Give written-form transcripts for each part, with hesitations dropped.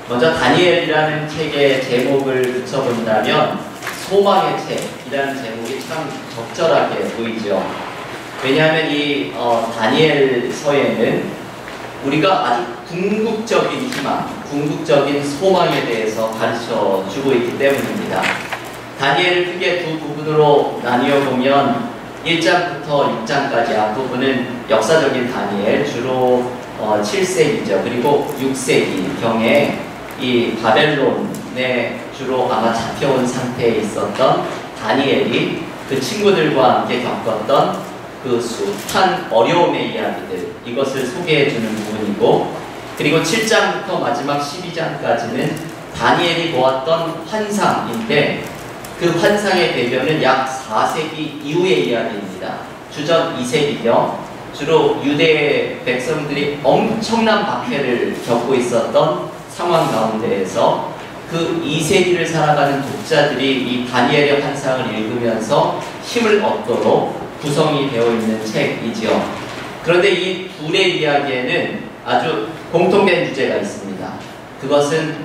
먼저 다니엘이라는 책의 제목을 붙여본다면 소망의 책이라는 제목이 참 적절하게 보이죠. 왜냐하면 이 다니엘서에는 우리가 아주 궁극적인 희망, 궁극적인 소망에 대해서 가르쳐 주고 있기 때문입니다. 다니엘을 크게 두 부분으로 나뉘어 보면 1장부터 6장까지 앞부분은 역사적인 다니엘, 주로 7세기죠. 그리고 6세기경에 이 바벨론에 주로 아마 잡혀온 상태에 있었던 다니엘이 그 친구들과 함께 겪었던 그 숱한 어려움의 이야기들, 이것을 소개해주는 부분이고, 그리고 7장부터 마지막 12장까지는 다니엘이 보았던 환상인데 그 환상의 배경은 약 4세기 이후의 이야기입니다. 주전 2세기경 주로 유대 백성들이 엄청난 박해를 겪고 있었던 상황 가운데에서 그 2세기를 살아가는 독자들이 이 다니엘의 환상을 읽으면서 힘을 얻도록 구성이 되어 있는 책이지요. 그런데 이 둘의 이야기에는 아주 공통된 주제가 있습니다. 그것은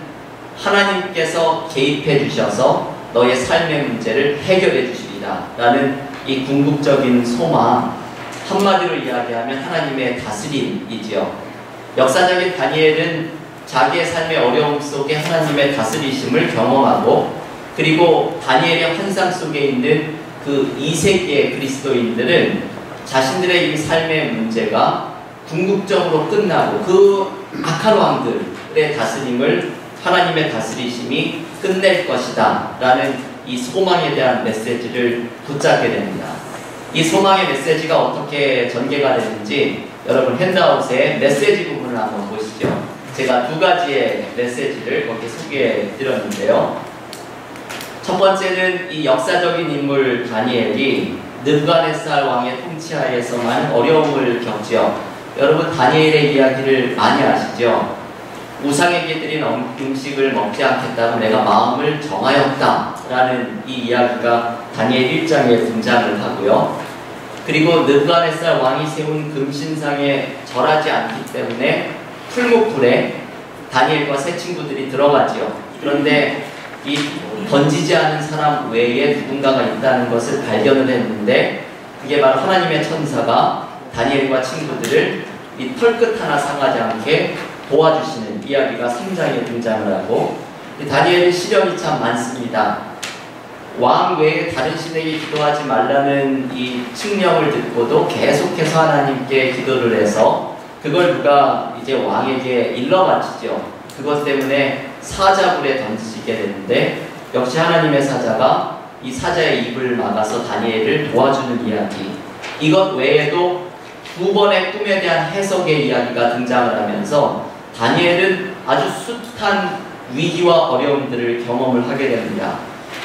하나님께서 개입해 주셔서 너의 삶의 문제를 해결해 주시리라 라는 이 궁극적인 소망, 한마디로 이야기하면 하나님의 다스림이지요. 역사적인 다니엘은 자기의 삶의 어려움 속에 하나님의 다스리심을 경험하고, 그리고 다니엘의 환상 속에 있는 그 2세기의 그리스도인들은 자신들의 이 삶의 문제가 궁극적으로 끝나고 그 악한 왕들의 다스림을 하나님의 다스리심이 끝낼 것이다 라는 이 소망에 대한 메시지를 붙잡게 됩니다. 이 소망의 메시지가 어떻게 전개가 되는지 여러분 핸드아웃의 메시지 부분을 한번 보시죠. 제가 두 가지의 메시지를 거기에 소개해 드렸는데요. 첫 번째는 이 역사적인 인물 다니엘이 느부갓네살 왕의 통치하에서 많은 어려움을 겪지요. 여러분 다니엘의 이야기를 많이 아시죠? 우상에게 드린 음식을 먹지 않겠다고 내가 마음을 정하였다 라는 이 이야기가 다니엘 1장에 등장을 하고요. 그리고 느부갓네살 왕이 세운 금신상에 절하지 않기 때문에 풀무불에 다니엘과 세 친구들이 들어가지요. 그런데 이 던지지 않은 사람 외에 누군가가 있다는 것을 발견을 했는데, 그게 바로 하나님의 천사가 다니엘과 친구들을 이 털끝 하나 상하지 않게 도와주시는 이야기가 3장에 등장을 하고, 다니엘의 시련이 참 많습니다. 왕 외에 다른 신에게 기도하지 말라는 이 칙령을 듣고도 계속해서 하나님께 기도를 해서 그걸 누가 이제 왕에게 일러바치죠. 그것 때문에 사자굴에 던지게 되는데, 역시 하나님의 사자가 이 사자의 입을 막아서 다니엘을 도와주는 이야기, 이것 외에도 두 번의 꿈에 대한 해석의 이야기가 등장을 하면서 다니엘은 아주 숱한 위기와 어려움들을 경험을 하게 됩니다.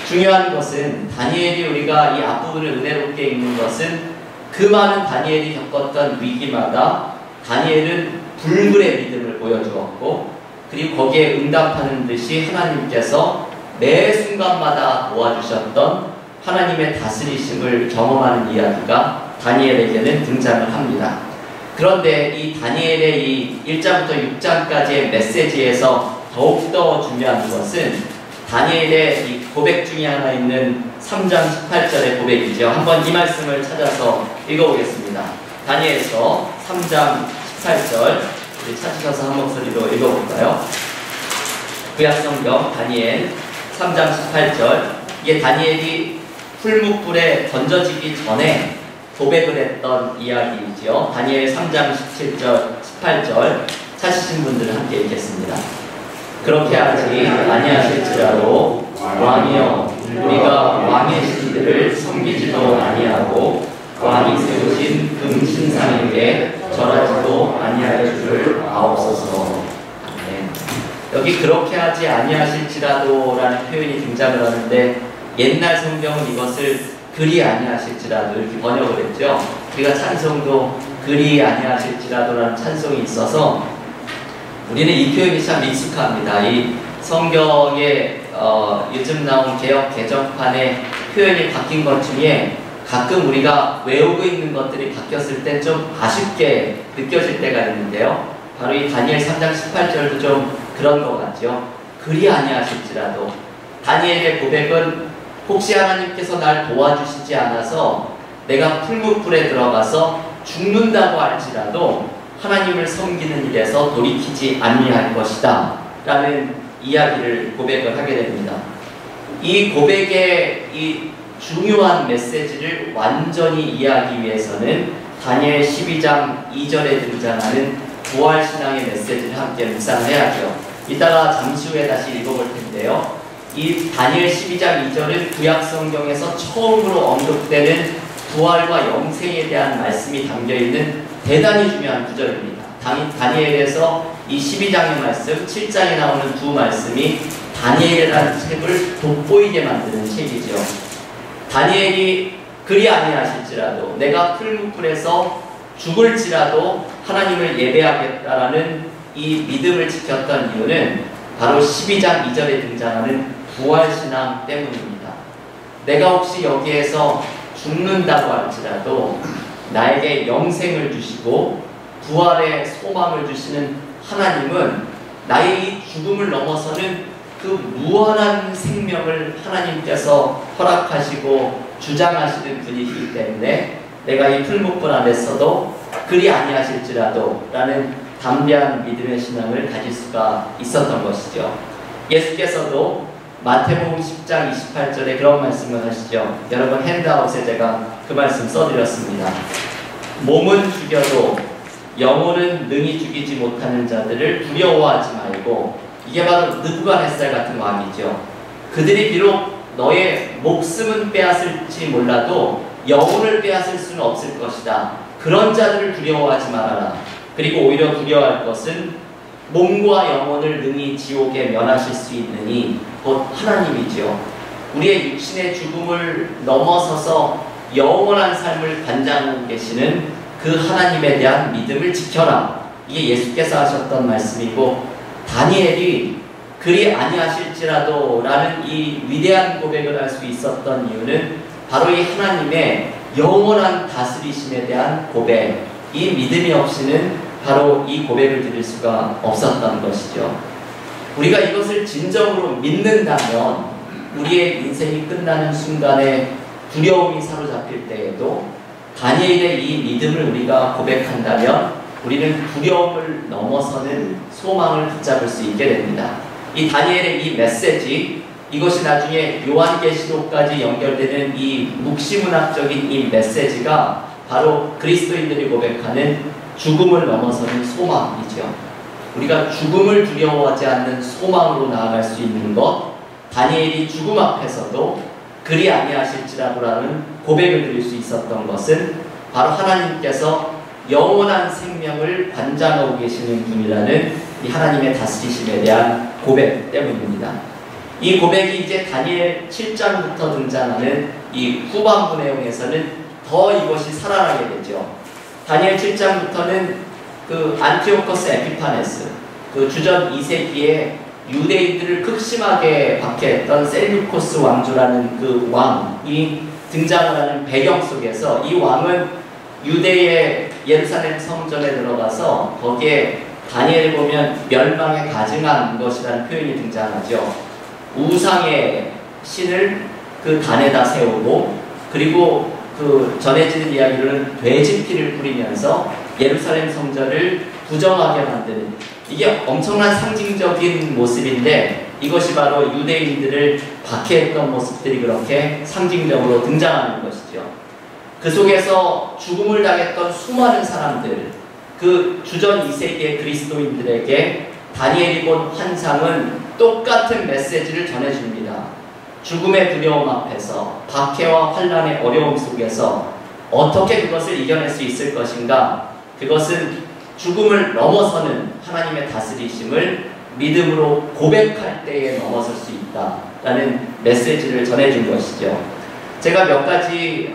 중요한 것은 다니엘이 우리가 이 앞부분을 은혜롭게 읽는 것은 그 많은 다니엘이 겪었던 위기마다 다니엘은 불굴의 믿음을 보여주었고, 그리고 거기에 응답하는 듯이 하나님께서 매 순간마다 도와주셨던 하나님의 다스리심을 경험하는 이야기가 다니엘에게는 등장을 합니다. 그런데 이 다니엘의 이 1장부터 6장까지의 메시지에서 더욱더 중요한 것은 다니엘의 이 고백 중에 하나 있는 3장 18절의 고백이죠. 한번 이 말씀을 찾아서 읽어보겠습니다. 다니엘서 3장 18절, 우리 찾으셔서 한 목소리로 읽어볼까요? 구약성경 다니엘 3장 18절, 이게 다니엘이 풀무불에 던져지기 전에 고백을 했던 이야기이지요. 다니엘 3장 17절, 18절 찾으신 분들은 함께 읽겠습니다. 그렇게 하지 아니하실지라도 왕이여, 우리가 왕의 신들을 섬기지도 아니하고 왕이 세우신 금신상에게 절하지도 아니할 줄을 아옵소서. 네. 여기 그렇게 하지 아니하실지라도 라는 표현이 등장을 하는데, 옛날 성경은 이것을 그리 아니하실지라도 이렇게 번역을 했죠. 우리가 찬송도 그리 아니하실지라도 라는 찬송이 있어서 우리는 이 표현이 참 익숙합니다. 이 성경에 요즘 나온 개역 개정판의 표현이 바뀐 것 중에 가끔 우리가 외우고 있는 것들이 바뀌었을 때 좀 아쉽게 느껴질 때가 있는데요. 바로 이 다니엘 3장 18절도 좀 그런 것 같죠. 그리 아니하실지라도 다니엘의 고백은 혹시 하나님께서 날 도와주시지 않아서 내가 풀무불에 들어가서 죽는다고 할지라도 하나님을 섬기는 일에서 돌이키지 아니할 것이다 라는 이야기를 고백을 하게 됩니다. 이 고백의 이 중요한 메시지를 완전히 이해하기 위해서는 다니엘 12장 2절에 등장하는 부활신앙의 메시지를 함께 묵상을 해야죠. 이따가 잠시 후에 다시 읽어볼 텐데요. 이 다니엘 12장 2절은 구약성경에서 처음으로 언급되는 부활과 영생에 대한 말씀이 담겨있는 대단히 중요한 구절입니다. 다니엘에서 이 12장의 말씀, 7장에 나오는 두 말씀이 다니엘이라는 책을 돋보이게 만드는 책이죠. 다니엘이 그리 아니하실지라도 내가 풀무불에서 죽을지라도 하나님을 예배하겠다라는 이 믿음을 지켰던 이유는 바로 12장 2절에 등장하는 부활신앙 때문입니다. 내가 혹시 여기에서 죽는다고 할지라도 나에게 영생을 주시고 부활의 소망을 주시는 하나님은 나의 이 죽음을 넘어서는 그 무한한 생명을 하나님께서 허락하시고 주장하시는 분이기 때문에 내가 이 풀무불 안에서도 그리 아니하실지라도 라는 담대한 믿음의 신앙을 가질 수가 있었던 것이죠. 예수께서도 마태복음 10장 28절에 그런 말씀을 하시죠. 여러분 핸드아웃에 제가 그 말씀 써드렸습니다. 몸은 죽여도 영혼은 능히 죽이지 못하는 자들을 두려워하지 말고, 이게 바로 느부갓네살 같은 왕이죠. 그들이 비록 너의 목숨은 빼앗을지 몰라도 영혼을 빼앗을 수는 없을 것이다. 그런 자들을 두려워하지 말아라. 그리고 오히려 두려워할 것은 몸과 영혼을 능히 지옥에 면하실 수 있느니 곧 하나님이지요. 우리의 육신의 죽음을 넘어서서 영원한 삶을 관장하고 계시는 그 하나님에 대한 믿음을 지켜라. 이게 예수께서 하셨던 말씀이고, 다니엘이 그리 아니하실지라도 라는 이 위대한 고백을 할 수 있었던 이유는 바로 이 하나님의 영원한 다스리심에 대한 고백, 이 믿음이 없이는 바로 이 고백을 드릴 수가 없었던 것이죠. 우리가 이것을 진정으로 믿는다면 우리의 인생이 끝나는 순간에 두려움이 사로잡힐 때에도 다니엘의 이 믿음을 우리가 고백한다면 우리는 두려움을 넘어서는 소망을 붙잡을 수 있게 됩니다. 이 다니엘의 이 메시지, 이것이 나중에 요한계시록까지 연결되는 이 묵시문학적인 이 메시지가 바로 그리스도인들이 고백하는 죽음을 넘어서는 소망이죠. 우리가 죽음을 두려워하지 않는 소망으로 나아갈 수 있는 것, 다니엘이 죽음 앞에서도 그리 아니하실지라도라는 고백을 드릴 수 있었던 것은 바로 하나님께서 영원한 생명을 관장하고 계시는 분이라는 이 하나님의 다스리심에 대한 고백 때문입니다. 이 고백이 이제 다니엘 7장부터 등장하는 이 후반부 내용에서는 더 이것이 살아나게 되죠. 다니엘 7장부터는 그 안티오커스 에피파네스, 그 주전 2세기에 유대인들을 극심하게 박해했던 셀류코스 왕조라는 그 왕이 등장을 하는 배경 속에서 이 왕은 유대의 예루살렘 성전에 들어가서 거기에 다니엘을 보면 멸망에 가증한 것이라는 표현이 등장하죠. 우상의 신을 그 단에다 세우고, 그리고 그 전해지는 이야기로는 돼지피를 뿌리면서 예루살렘 성전을 부정하게 만드는, 이게 엄청난 상징적인 모습인데 이것이 바로 유대인들을 박해했던 모습들이 그렇게 상징적으로 등장하는 것이죠. 그 속에서 죽음을 당했던 수많은 사람들, 그 주전 2세기의 그리스도인들에게 다니엘이 본 환상은 똑같은 메시지를 전해줍니다. 죽음의 두려움 앞에서, 박해와 환난의 어려움 속에서 어떻게 그것을 이겨낼 수 있을 것인가? 그것은 죽음을 넘어서는 하나님의 다스리심을 믿음으로 고백할 때에 넘어설 수 있다라는 메시지를 전해준 것이죠. 제가 몇 가지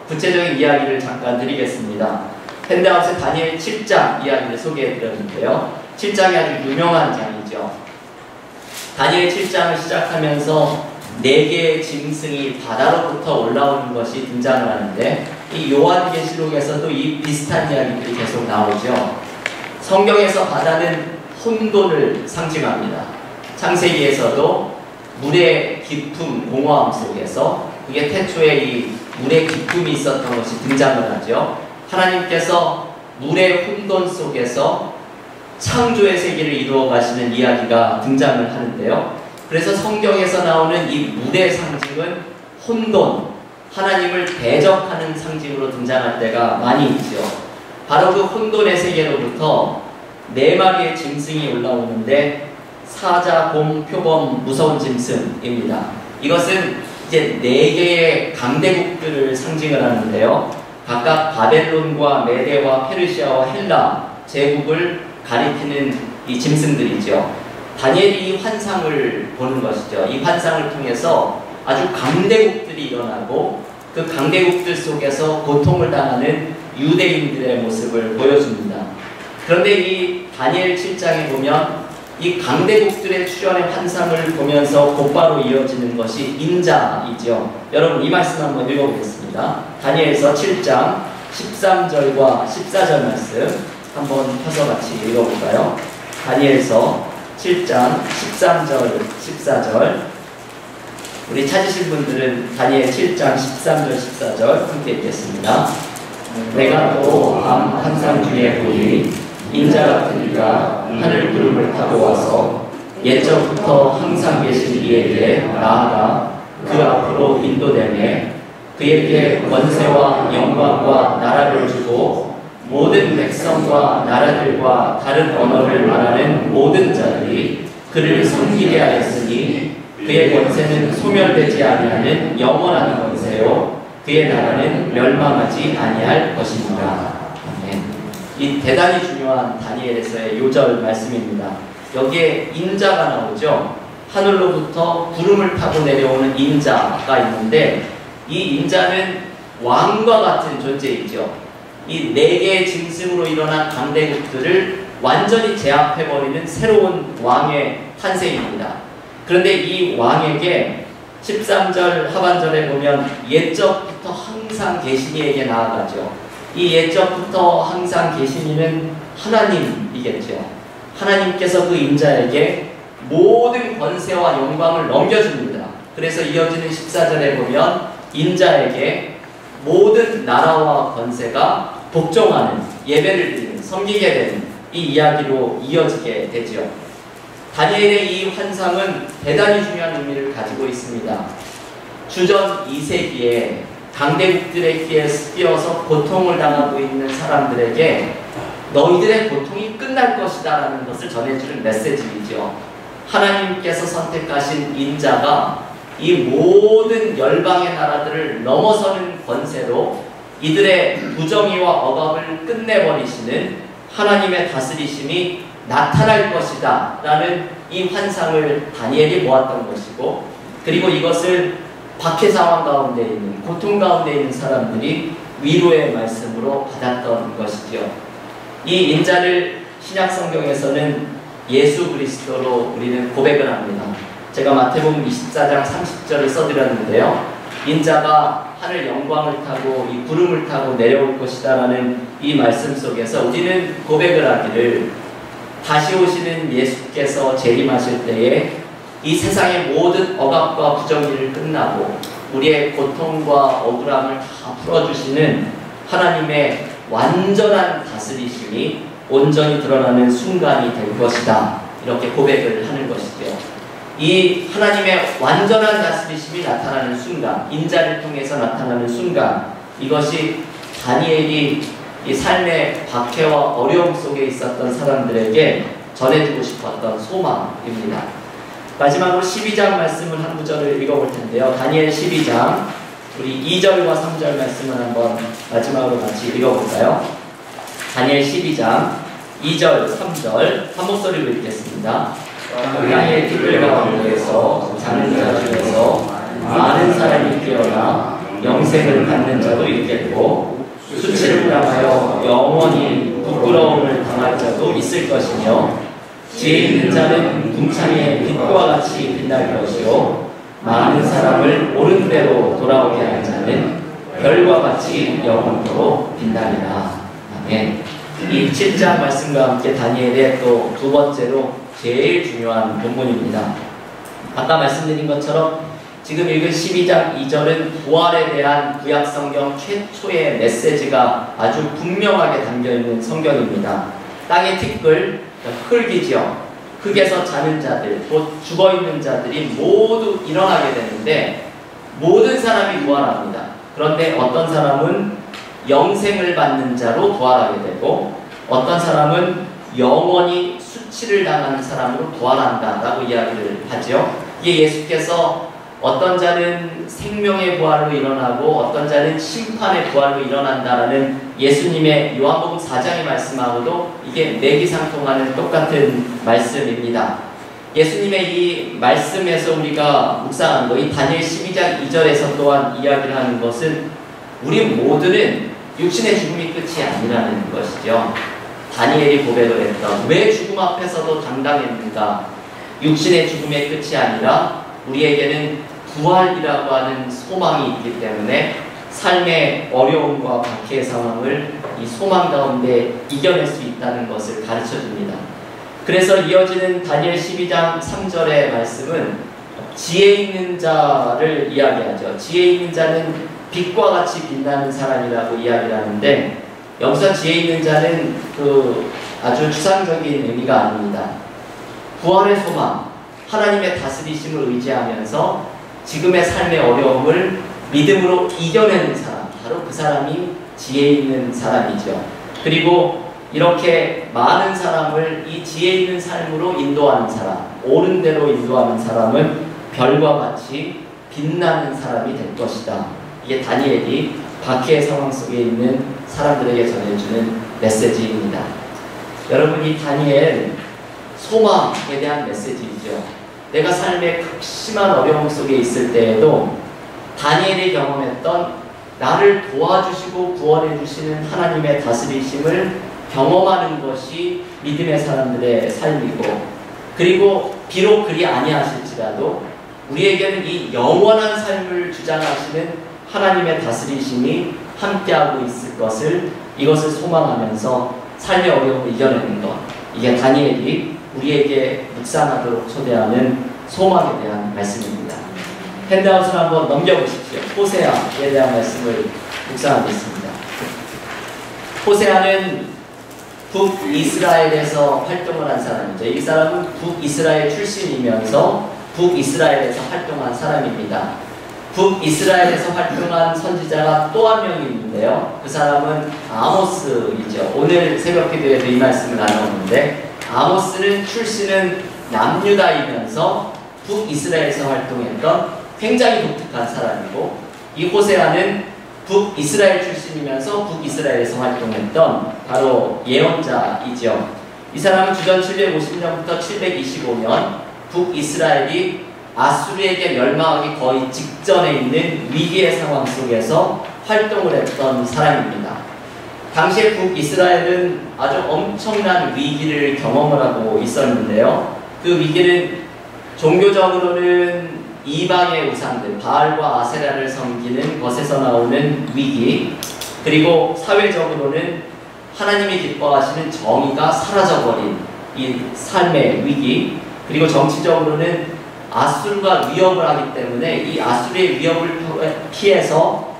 구체적인 이야기를 잠깐 드리겠습니다. 핸드아웃에 다니엘 7장 이야기를 소개해드렸는데요. 7장이 아주 유명한 장이죠. 다니엘 7장을 시작하면서 4개의 짐승이 바다로부터 올라오는 것이 등장을 하는데, 이 요한계시록에서도 이 비슷한 이야기들이 계속 나오죠. 성경에서 바다는 혼돈을 상징합니다. 창세기에서도 물의 깊음, 공허함 속에서 그게 태초에 이 물의 깊음이 있었던 것이 등장을 하죠. 하나님께서 물의 혼돈 속에서 창조의 세계를 이루어 가시는 이야기가 등장을 하는데요. 그래서 성경에서 나오는 이 물의 상징은 혼돈, 하나님을 대적하는 상징으로 등장할 때가 많이 있죠. 바로 그 혼돈의 세계로부터 4마리의 짐승이 올라오는데 사자, 곰, 표범, 무서운 짐승입니다. 이것은 이제 4개의 강대국들을 상징을 하는데요. 각각 바벨론과 메데와 페르시아와 헬라 제국을 가리키는 이 짐승들이죠. 다니엘이 이 환상을 보는 것이죠. 이 환상을 통해서 아주 강대국들이 일어나고 그 강대국들 속에서 고통을 당하는 유대인들의 모습을 보여줍니다. 그런데 이 다니엘 7장에 보면 이 강대국들의 출현의 환상을 보면서 곧바로 이어지는 것이 인자이죠. 여러분 이 말씀 한번 읽어보겠습니다. 다니엘서 7장 13절과 14절 말씀 한번 펴서 같이 읽어볼까요? 다니엘서 7장 13절 14절 우리 찾으실 분들은 다니엘 7장 13절 14절 함께 읽겠습니다. 내가 또 밤 환상 중에 보니 인자 같은 이가 하늘 구름을 타고 와서 옛적부터 항상 계신 이에게 나아가 그 앞으로 인도되매 그에게 권세와 영광과 나라를 주고 모든 백성과 나라들과 다른 언어를 말하는 모든 자들이 그를 섬기게 하였으니 그의 권세는 소멸되지 아니하는 영원한 권세요 그의 나라는 멸망하지 아니할 것입니다. 이 대단히 중요한 다니엘에서의 요절 말씀입니다. 여기에 인자가 나오죠. 하늘로부터 구름을 타고 내려오는 인자가 있는데 이 인자는 왕과 같은 존재이죠. 이 4개의 짐승으로 일어난 강대국들을 완전히 제압해버리는 새로운 왕의 탄생입니다. 그런데 이 왕에게 13절 하반절에 보면 옛적부터 항상 계신 이에게 나아가죠. 이 옛적부터 항상 계신 이는 하나님이겠죠. 하나님께서 그 인자에게 모든 권세와 영광을 넘겨줍니다. 그래서 이어지는 14절에 보면 인자에게 모든 나라와 권세가 복종하는, 예배를 드리는, 섬기게 되는 이 이야기로 이어지게 되죠. 다니엘의 이 환상은 대단히 중요한 의미를 가지고 있습니다. 주전 2세기에 강대국들의 귀에 쓰여서 고통을 당하고 있는 사람들에게 너희들의 고통이 끝날 것이다 라는 것을 전해주는 메시지이죠. 하나님께서 선택하신 인자가 이 모든 열방의 나라들을 넘어서는 권세로 이들의 부정의와 억압을 끝내버리시는 하나님의 다스리심이 나타날 것이다 라는 이 환상을 다니엘이 모았던 것이고, 그리고 이것을 박해 상황 가운데 있는, 고통 가운데 있는 사람들이 위로의 말씀으로 받았던 것이죠. 이 인자를 신약 성경에서는 예수 그리스도로 우리는 고백을 합니다. 제가 마태복음 24장 30절을 써드렸는데요. 인자가 하늘 영광을 타고 이 구름을 타고 내려올 것이다 라는 이 말씀 속에서 우리는 고백을 하기를, 다시 오시는 예수께서 재림하실 때에 이 세상의 모든 억압과 부정의를 끝나고 우리의 고통과 억울함을 다 풀어주시는 하나님의 완전한 다스리심이 온전히 드러나는 순간이 될 것이다, 이렇게 고백을 하는 것이죠. 이 하나님의 완전한 다스리심이 나타나는 순간, 인자를 통해서 나타나는 순간, 이것이 다니엘이 이 삶의 박해와 어려움 속에 있었던 사람들에게 전해주고 싶었던 소망입니다. 마지막으로 12장 말씀을 한 구절을 읽어볼 텐데요. 다니엘 12장 우리 2절과 3절 말씀을 한번 마지막으로 같이 읽어볼까요? 다니엘 12장 2절, 3절 한 목소리로 읽겠습니다. 땅의 뜰 가운데에서 자는 자 중에서 많은 사람이 깨어나 영생을 받는 자도 있겠고 수치를 당하여 영원히 부끄러움을 당할 자도 있을 것이며, 지혜 있는 자는 궁창의 빛과 같이 빛날 것이요 많은 사람을 옳은 대로 돌아오게 할 자는 별과 같이 영원토록 빛나리라. 아멘. 이 7장 말씀과 함께 다니엘의 또 두 번째로 제일 중요한 본문입니다. 아까 말씀드린 것처럼 지금 읽은 12장 2절은 부활에 대한 구약성경 최초의 메시지가 아주 분명하게 담겨있는 성경입니다. 땅의 티끌, 흙이죠. 흙에서 자는 자들, 곧 죽어있는 자들이 모두 일어나게 되는데 모든 사람이 부활합니다. 그런데 어떤 사람은 영생을 받는 자로 부활하게 되고 어떤 사람은 영원히 수치를 당하는 사람으로 부활한다 라고 이야기를 하죠. 이게 예수께서 어떤 자는 생명의 부활로 일어나고 어떤 자는 심판의 부활로 일어난다라는 예수님의 요한복음 4장의 말씀하고도 이게 매기상통하는 똑같은 말씀입니다. 예수님의 이 말씀에서 우리가 묵상한 거, 이 다니엘 12장 2절에서 또한 이야기를 하는 것은 우리 모두는 육신의 죽음이 끝이 아니라는 것이죠. 다니엘이 고백을 했던 왜 죽음 앞에서도 당당했는가? 육신의 죽음의 끝이 아니라 우리에게는 부활이라고 하는 소망이 있기 때문에 삶의 어려움과 박해의 상황을 이 소망 가운데 이겨낼 수 있다는 것을 가르쳐 줍니다. 그래서 이어지는 다니엘 12장 3절의 말씀은 지혜 있는 자를 이야기하죠. 지혜 있는 자는 빛과 같이 빛나는 사람이라고 이야기를 하는데 여기서 지혜 있는 자는 그 아주 추상적인 의미가 아닙니다. 부활의 소망, 하나님의 다스리심을 의지하면서 지금의 삶의 어려움을 믿음으로 이겨내는 사람, 바로 그 사람이 지혜 있는 사람이죠. 그리고 이렇게 많은 사람을 이 지혜 있는 삶으로 인도하는 사람, 옳은 대로 인도하는 사람은 별과 같이 빛나는 사람이 될 것이다. 이게 다니엘이 박해의 상황 속에 있는 사람들에게 전해주는 메시지입니다. 여러분, 이 다니엘 소망에 대한 메시지이죠. 내가 삶의 극심한 어려움 속에 있을 때에도 다니엘이 경험했던 나를 도와주시고 구원해 주시는 하나님의 다스리심을 경험하는 것이 믿음의 사람들의 삶이고, 그리고 비록 그리 아니하실지라도 우리에게는 이 영원한 삶을 주장하시는 하나님의 다스리심이 함께하고 있을 것을, 이것을 소망하면서 삶의 어려움을 이겨내는 것, 이게 다니엘이 우리에게 묵상하도록 초대하는 소망에 대한 말씀입니다. 핸드아웃을 한번 넘겨보십시오. 호세아에 대한 말씀을 묵상하겠습니다. 호세아는 북이스라엘에서 활동을 한 사람이죠. 이 사람은 북이스라엘 출신이면서 북이스라엘에서 활동한 사람입니다. 북이스라엘에서 활동한 선지자가 또 한 명이 있는데요. 그 사람은 아모스이죠. 오늘 새벽 기도에도 이 말씀을 나눴는데 아모스는 출신은 남유다이면서 북이스라엘에서 활동했던 굉장히 독특한 사람이고, 이 호세아는 북이스라엘 출신이면서 북이스라엘에서 활동했던 바로 예언자이죠. 이 사람은 주전 750년부터 725년 북이스라엘이 아수르에게 멸망하기 거의 직전에 있는 위기의 상황 속에서 활동을 했던 사람입니다. 당시에 북이스라엘은 아주 엄청난 위기를 경험을 하고 있었는데요. 그 위기는 종교적으로는 이방의 우상들, 바알과 아세라를 섬기는 것에서 나오는 위기, 그리고 사회적으로는 하나님이 기뻐하시는 정의가 사라져버린 이 삶의 위기, 그리고 정치적으로는 아수르가 위협을 하기 때문에 이 아수르의 위협을 피해서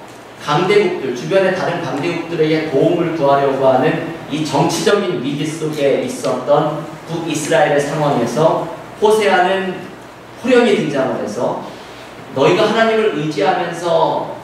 강대국들, 주변의 다른 강대국들에게 도움을 구하려고 하는 이 정치적인 위기 속에 있었던 북이스라엘의 상황에서 호세아는 호련히 등장을 해서 너희가 하나님을 의지하면서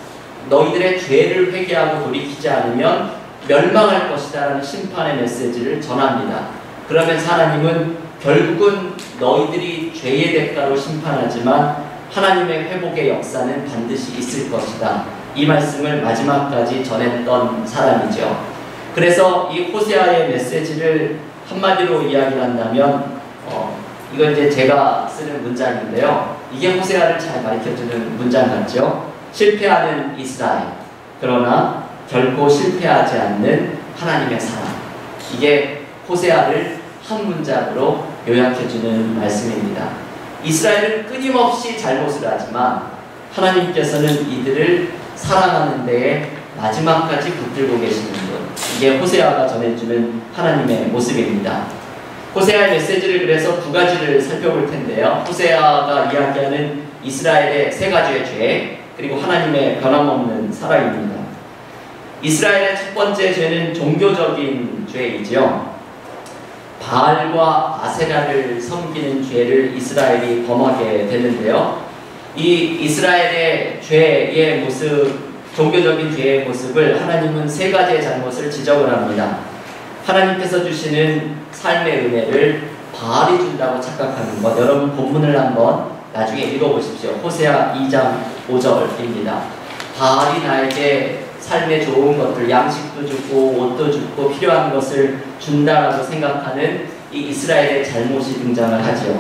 너희들의 죄를 회개하고 돌이키지 않으면 멸망할 것이다 라는 심판의 메시지를 전합니다. 그러면서 하나님은 결국은 너희들이 죄의 대가로 심판하지만 하나님의 회복의 역사는 반드시 있을 것이다. 이 말씀을 마지막까지 전했던 사람이죠. 그래서 이 호세아의 메시지를 한마디로 이야기를 한다면 이건 이제 제가 쓰는 문장인데요. 이게 호세아를 잘 가르쳐주는 문장 같죠. 실패하는 이스라엘, 그러나 결코 실패하지 않는 하나님의 사랑. 이게 호세아를 한 문장으로 요약해주는 말씀입니다. 이스라엘은 끊임없이 잘못을 하지만 하나님께서는 이들을 사랑하는 데에 마지막까지 붙들고 계시는 분, 이게 호세아가 전해주는 하나님의 모습입니다. 호세아의 메시지를 그래서 두 가지를 살펴볼 텐데요. 호세아가 이야기하는 이스라엘의 세 가지의 죄, 그리고 하나님의 변함없는 사랑입니다. 이스라엘의 첫 번째 죄는 종교적인 죄이지요. 바알과 아세라를 섬기는 죄를 이스라엘이 범하게 되는데요. 이 이스라엘의 죄의 모습, 종교적인 죄의 모습을 하나님은 세 가지의 잘못을 지적을 합니다. 하나님께서 주시는 삶의 은혜를 바알이 준다고 착각하는 것. 여러분 본문을 한번 나중에 읽어보십시오. 호세아 2장 5절입니다. 바알이 나에게 삶에 좋은 것들, 양식도 주고 옷도 주고 필요한 것을 준다라고 생각하는 이 이스라엘의 잘못이 등장을 하지요.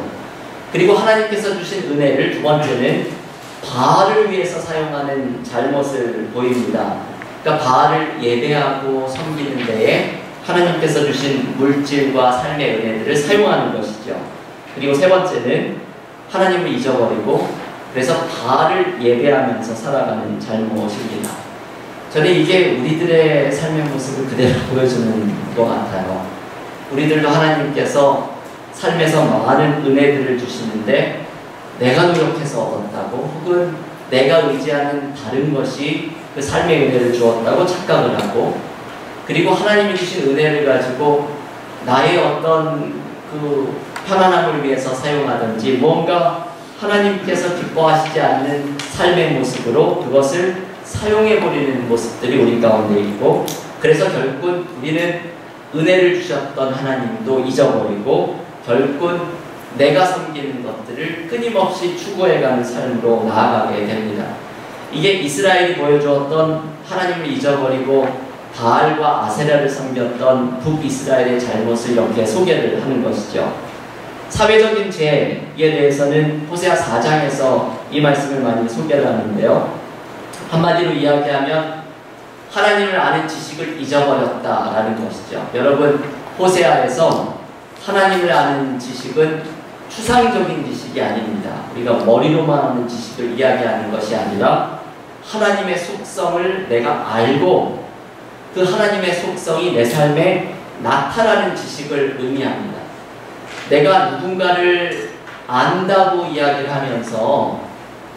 그리고 하나님께서 주신 은혜를 두 번째는 바알을 위해서 사용하는 잘못을 보입니다. 그러니까 바알을 예배하고 섬기는 데에 하나님께서 주신 물질과 삶의 은혜들을 사용하는 것이죠. 그리고 세 번째는 하나님을 잊어버리고 그래서 바알을 예배하면서 살아가는 잘못입니다. 저는 이게 우리들의 삶의 모습을 그대로 보여주는 것 같아요. 우리들도 하나님께서 삶에서 많은 은혜들을 주시는데 내가 노력해서 얻었다고 혹은 내가 의지하는 다른 것이 그 삶의 은혜를 주었다고 착각을 하고 그리고 하나님이 주신 은혜를 가지고 나의 어떤 그 편안함을 위해서 사용하든지 뭔가 하나님께서 기뻐하시지 않는 삶의 모습으로 그것을 사용해버리는 모습들이 우리 가운데 있고 그래서 결국 우리는 은혜를 주셨던 하나님도 잊어버리고 결국 내가 섬기는 것들을 끊임없이 추구해가는 삶으로 나아가게 됩니다. 이게 이스라엘이 보여주었던 하나님을 잊어버리고 바알과 아세라를 섬겼던 북이스라엘의 잘못을 이렇게 소개를 하는 것이죠. 사회적인 죄에 대해서는 호세아 4장에서 이 말씀을 많이 소개를 하는데요. 한마디로 이야기하면 하나님을 아는 지식을 잊어버렸다라는 것이죠. 여러분 호세아에서 하나님을 아는 지식은 추상적인 지식이 아닙니다. 우리가 머리로만 아는 지식을 이야기하는 것이 아니라 하나님의 속성을 내가 알고 그 하나님의 속성이 내 삶에 나타나는 지식을 의미합니다. 내가 누군가를 안다고 이야기를 하면서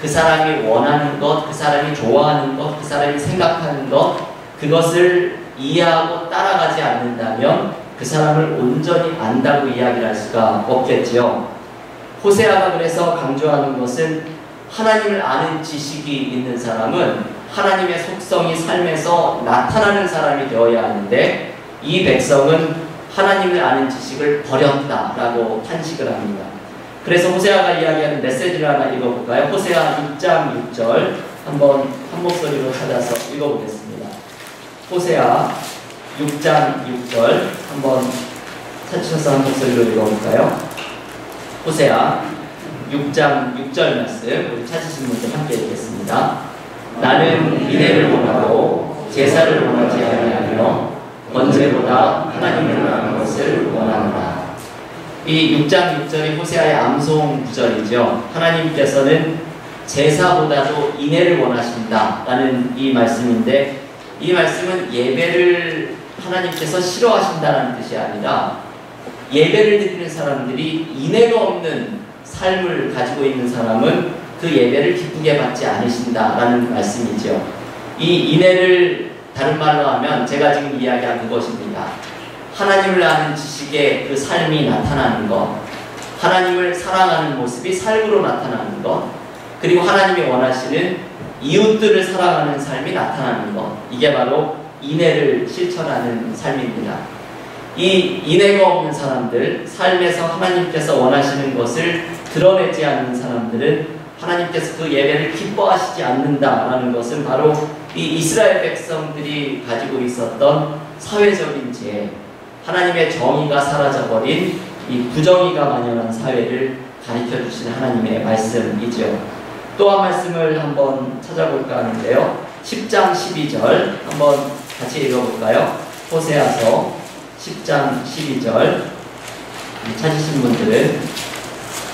그 사람이 원하는 것, 그 사람이 좋아하는 것, 그 사람이 생각하는 것 그것을 이해하고 따라가지 않는다면 그 사람을 온전히 안다고 이야기를 할 수가 없겠지요. 호세아가 그래서 강조하는 것은 하나님을 아는 지식이 있는 사람은 하나님의 속성이 삶에서 나타나는 사람이 되어야 하는데 이 백성은 하나님을 아는 지식을 버렸다라고 탄식을 합니다. 그래서 호세아가 이야기하는 메시지를 하나 읽어볼까요? 호세아 6장 6절 한번 한 목소리로 찾아서 읽어보겠습니다. 호세아 6장 6절 한번 찾으셔서 한 목소리로 읽어볼까요? 호세아 6장 6절 말씀 우리 찾으신 분들 함께 읽겠습니다. 나는 인애를 원하고 제사를 원하지 아니하며 번제보다 하나님을 아는 것을 원한다. 이 6장 6절이 호세아의 암송 구절이죠. 하나님께서는 제사보다도 인애를 원하신다라는 이 말씀인데 이 말씀은 예배를 하나님께서 싫어하신다는 뜻이 아니라 예배를 드리는 사람들이 인애가 없는 삶을 가지고 있는 사람은 그 예배를 기쁘게 받지 않으신다라는 말씀이죠. 이 인애를 다른 말로 하면 제가 지금 이야기한 그것입니다. 하나님을 아는 지식의 그 삶이 나타나는 것, 하나님을 사랑하는 모습이 삶으로 나타나는 것, 그리고 하나님이 원하시는 이웃들을 사랑하는 삶이 나타나는 것, 이게 바로 인애를 실천하는 삶입니다. 이 인애가 없는 사람들, 삶에서 하나님께서 원하시는 것을 드러내지 않는 사람들은 하나님께서 그 예배를 기뻐하시지 않는다라는 것은 바로 이 이스라엘 백성들이 가지고 있었던 사회적인 죄, 하나님의 정의가 사라져버린 이 부정의가 만연한 사회를 가르쳐 주시는 하나님의 말씀이죠. 또 한 말씀을 한번 찾아볼까 하는데요. 10장 12절 한번 같이 읽어볼까요? 호세아서 10장 12절 찾으신 분들은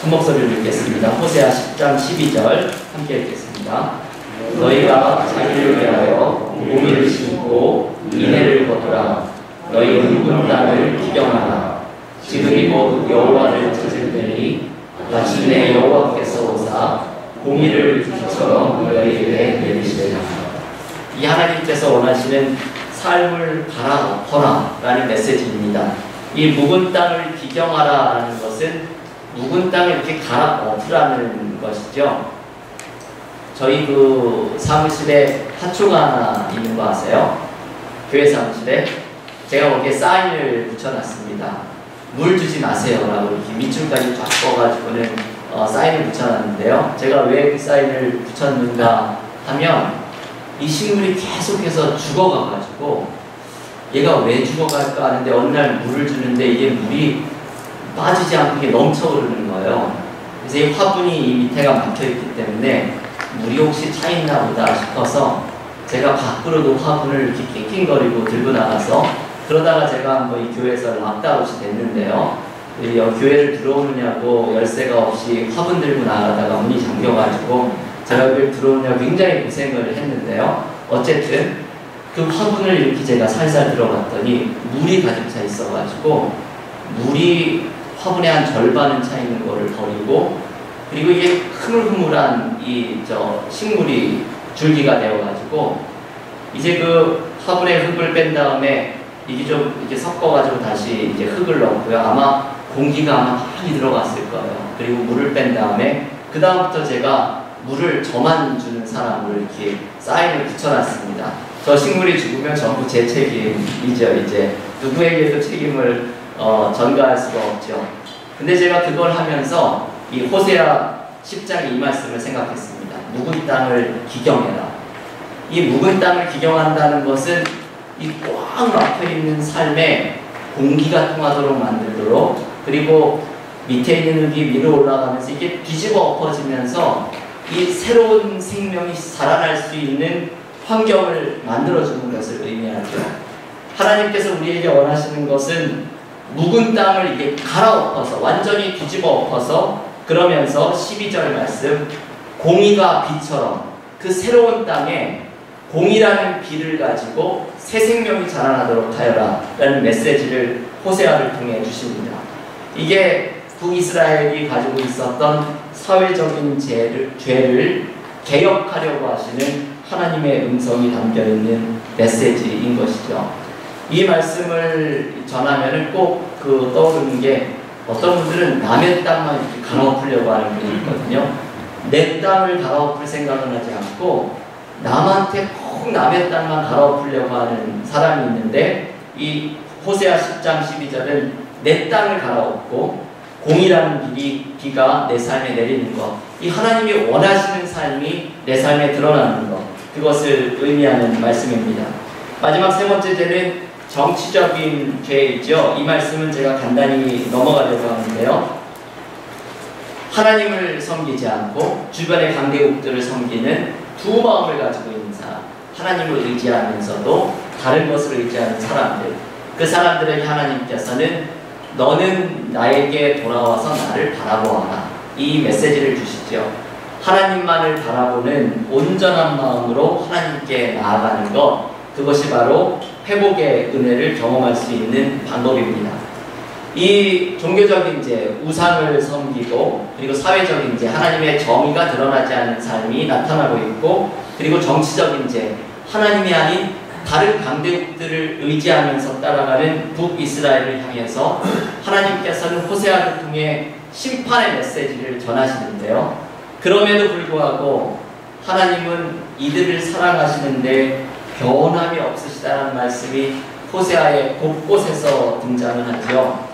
한 목소리를 읽겠습니다. 호세아 10장 12절 함께 읽겠습니다. 너희가 자기를 위하여 우미를 심고 인애를 거두라. 너희 묵은 땅을 기경하라. 지금이 곧 여호와를 찾을 때니 마침내 여호와께서 오사 공의를 빛처럼 너희에게 내리시리라. 이 하나님께서 원하시는 삶을 갈아엎어라 라는 메시지입니다. 이 묵은 땅을 기경하라 라는 것은 묵은 땅을 이렇게 갈아엎으라는 것이죠. 저희 그 사무실에 화초가 하나 있는 거 아세요? 교회 사무실에 제가 거기에 사인을 붙여놨습니다. 물 주지 마세요 라고 이렇게 밑줄까지 쫙 꺼가지고는 사인을 붙여놨는데요. 제가 왜 그 사인을 붙였는가 하면 이 식물이 계속해서 죽어가가지고 얘가 왜 죽어갈까 하는데 어느 날 물을 주는데 이게 물이 빠지지 않고 이게 넘쳐오르는 거예요. 그래서 이 화분이 이 밑에가 막혀있기 때문에 물이 혹시 차있나 보다 싶어서 제가 밖으로도 화분을 이렇게 낑낑거리고 들고 나가서 그러다가 제가 한번 이 교회에서 락다웃이 됐는데요. 이 교회를 들어오느냐고 열쇠가 없이 화분 들고 나가다가 문이 잠겨가지고 제가 여기를 들어오느냐고 굉장히 고생을 했는데요. 어쨌든 그 화분을 이렇게 제가 살살 들어갔더니 물이 가득 차 있어가지고 물이 화분의 한 절반은 차 있는 거를 버리고 그리고 이게 흐물흐물한 이 식물이 줄기가 되어가지고 이제 그 화분에 흙을 뺀 다음에 이게 좀 이렇게 섞어가지고 다시 이제 흙을 넣고요. 아마 공기가 아마 많이 들어갔을 거예요. 그리고 물을 뺀 다음에 그 다음부터 제가 물을 저만 주는 사람을 이렇게 사인을 붙여놨습니다. 저 식물이 죽으면 전부 제 책임이죠. 이제 누구에게도 책임을 전가할 수가 없죠. 근데 제가 그걸 하면서 이 호세아 10장의 이 말씀을 생각했습니다. 묵은 땅을 기경해라. 이 묵은 땅을 기경한다는 것은 이 꽉 막혀있는 삶에 공기가 통하도록 만들도록 그리고 밑에 있는 흙이 위로 올라가면서 이게 뒤집어 엎어지면서 이 새로운 생명이 자라날 수 있는 환경을 만들어주는 것을 의미하죠. 하나님께서 우리에게 원하시는 것은 묵은 땅을 이게 갈아엎어서 완전히 뒤집어 엎어서 그러면서 12절 말씀 공의가 비처럼 그 새로운 땅에 공의라는 비를 가지고 새 생명이 자라나도록 하여라 라는 메시지를 호세아를 통해 주십니다. 이게 북이스라엘이 가지고 있었던 사회적인 죄를 개혁하려고 하시는 하나님의 음성이 담겨있는 메시지인 것이죠. 이 말씀을 전하면 꼭 떠오르는 게 어떤 분들은 남의 땅만 이렇게 갈아엎으려고 하는 분이 있거든요. 내 땅을 갈아엎을 생각은 하지 않고 남한테 꼭 남의 땅만 갈아엎으려고 하는 사람이 있는데 이 호세아 10장 12절은 내 땅을 갈아엎고 공의라는 비가 내 삶에 내리는 것, 이 하나님이 원하시는 삶이 내 삶에 드러나는 것, 그것을 의미하는 말씀입니다. 마지막 세 번째 죄는 정치적인 죄이죠. 이 말씀은 제가 간단히 넘어가려고 하는데요. 하나님을 섬기지 않고 주변의 강대국들을 섬기는 두 마음을 가지고 있는 사람, 하나님을 의지하면서도 다른 것을 의지하는 사람들, 그 사람들에게 하나님께서는 너는 나에게 돌아와서 나를 바라보아라 이 메시지를 주시죠. 하나님만을 바라보는 온전한 마음으로 하나님께 나아가는 것, 그것이 바로 회복의 은혜를 경험할 수 있는 방법입니다. 이 종교적인 죄, 우상을 섬기고 그리고 사회적인 죄, 하나님의 정의가 드러나지 않는 삶이 나타나고 있고 그리고 정치적인 죄, 하나님이 아닌 다른 강대국들을 의지하면서 따라가는 북이스라엘을 향해서 하나님께서는 호세아를 통해 심판의 메시지를 전하시는데요. 그럼에도 불구하고 하나님은 이들을 사랑하시는데 변함이 없으시다는 말씀이 호세아의 곳곳에서 등장을 하죠.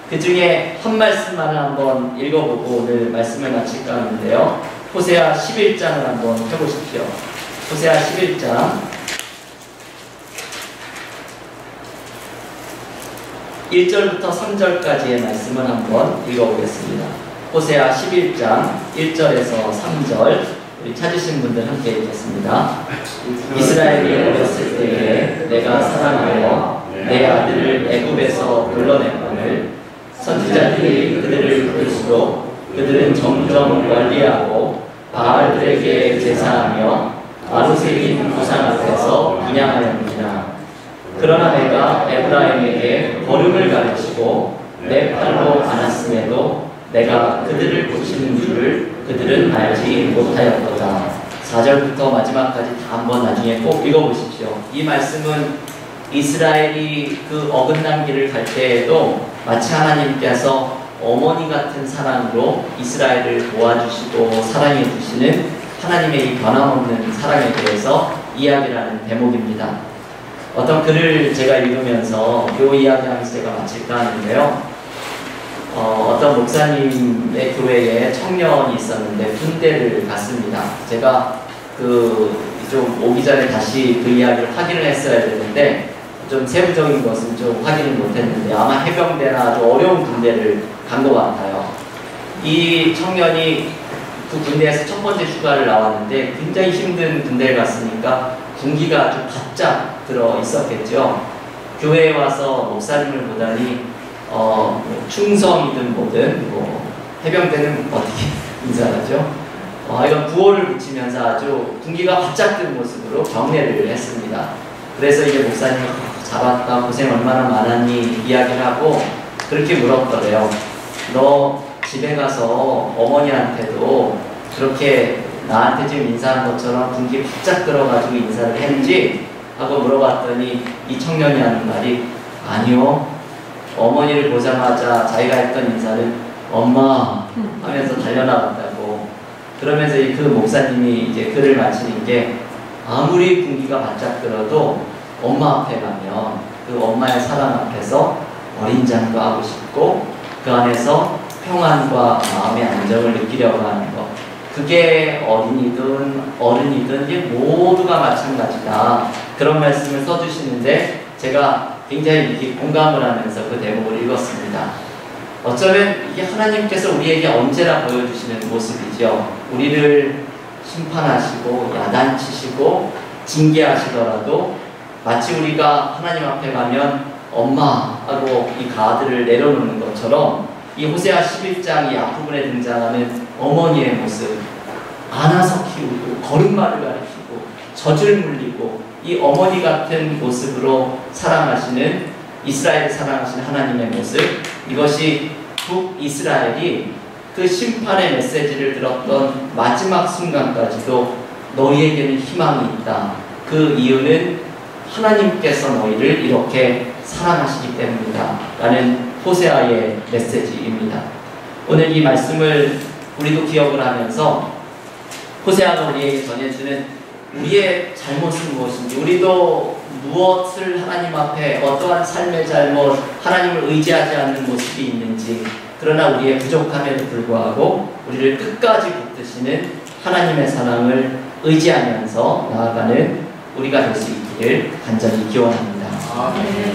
그 중에 한 말씀만을 한번 읽어보고 오늘 말씀을 마칠까 하는데요. 호세아 11장을 한번 펴보십시오. 호세아 11장 1절부터 3절까지의 말씀을 한번 읽어보겠습니다. 호세아 11장 1절에서 3절 우리 찾으신 분들 함께 읽겠습니다. 이스라엘이 어렸을 때에 내가 사랑하여 내 아들을 애굽에서 불러냈거늘 선지자들이 그들을 부를수록 그들은 점점 멀리하고 바알들에게 제사하며 아루새긴 우상 앞에서 분향하였느니라. 그러나 내가 에브라임에게 거룩을 가르치고 내 팔로 안았음에도 내가 그들을 고치는 줄을 그들은 알지 못하였도다. 4절부터 마지막까지 다 한번 나중에 꼭 읽어보십시오. 이 말씀은 이스라엘이 그 어긋난 길을 갈 때에도 마치 하나님께서 어머니 같은 사랑으로 이스라엘을 도와주시고 사랑해 주시는 하나님의 이 변함없는 사랑에 대해서 이야기를 하는 대목입니다. 어떤 글을 제가 읽으면서 이 이야기하면서 제가 마칠까 하는데요. 어떤 목사님의 교회에 청년이 있었는데 군대를 갔습니다. 제가 좀 오기 전에 다시 그 이야기를 확인을 했어야 되는데 좀 세부적인 것은 좀 확인을 못했는데 아마 해병대나 아주 어려운 군대를 간 것 같아요. 이 청년이 그 군대에서 첫 번째 휴가를 나왔는데 굉장히 힘든 군대를 갔으니까 군기가 아주 바짝 들어 있었겠죠. 교회에 와서 목사님을 보다니 충성이든 뭐든 해병대는 어떻게 인사하죠? 이런 구호를 붙이면서 아주 군기가 바짝 든 모습으로 경례를 했습니다. 그래서 이제 목사님이 잡았다 고생 얼마나 많았니 이야기를 하고 그렇게 물었더래요. 너 집에 가서 어머니한테도 그렇게 나한테 지금 인사한 것처럼 군기 바짝 들어가지고 인사를 했는지 하고 물어봤더니 이 청년이 하는 말이 아니요. 어머니를 보자마자 자기가 했던 인사는 엄마 하면서 달려나갔다고. 그러면서 그 목사님이 이제 글을 마치는 게 아무리 군기가 바짝 들어도 엄마 앞에 가면 그 엄마의 사랑 앞에서 어린 장도 하고 싶고 그 안에서 평안과 마음의 안정을 느끼려고 하는 것. 그게 어린이든 어른이든 이게 모두가 마찬가지다. 그런 말씀을 써주시는데 제가 굉장히 이렇게 공감을 하면서 그 대목을 읽었습니다. 어쩌면 이게 하나님께서 우리에게 언제나 보여주시는 모습이죠. 우리를 심판하시고 야단치시고 징계하시더라도 마치 우리가 하나님 앞에 가면 엄마 하고 이 가드를 내려놓는 것처럼 이 호세아 11장 이 앞부분에 등장하는 어머니의 모습, 안아서 키우고 걸음마를 가르치고 젖을 물리고 이 어머니 같은 모습으로 사랑하시는 이스라엘을 사랑하시는 하나님의 모습, 이것이 북이스라엘이 그 심판의 메시지를 들었던 마지막 순간까지도 너희에게는 희망이 있다. 그 이유는 하나님께서 너희를 이렇게 사랑하시기 때문이다 라는 호세아의 메시지입니다. 오늘 이 말씀을 우리도 기억을 하면서 호세아가 우리에게 전해주는 우리의 잘못은 무엇인지, 우리도 무엇을 하나님 앞에 어떠한 삶의 잘못, 하나님을 의지하지 않는 모습이 있는지, 그러나 우리의 부족함에도 불구하고 우리를 끝까지 붙드시는 하나님의 사랑을 의지하면서 나아가는 우리가 될 수 있기를 간절히 기원합니다.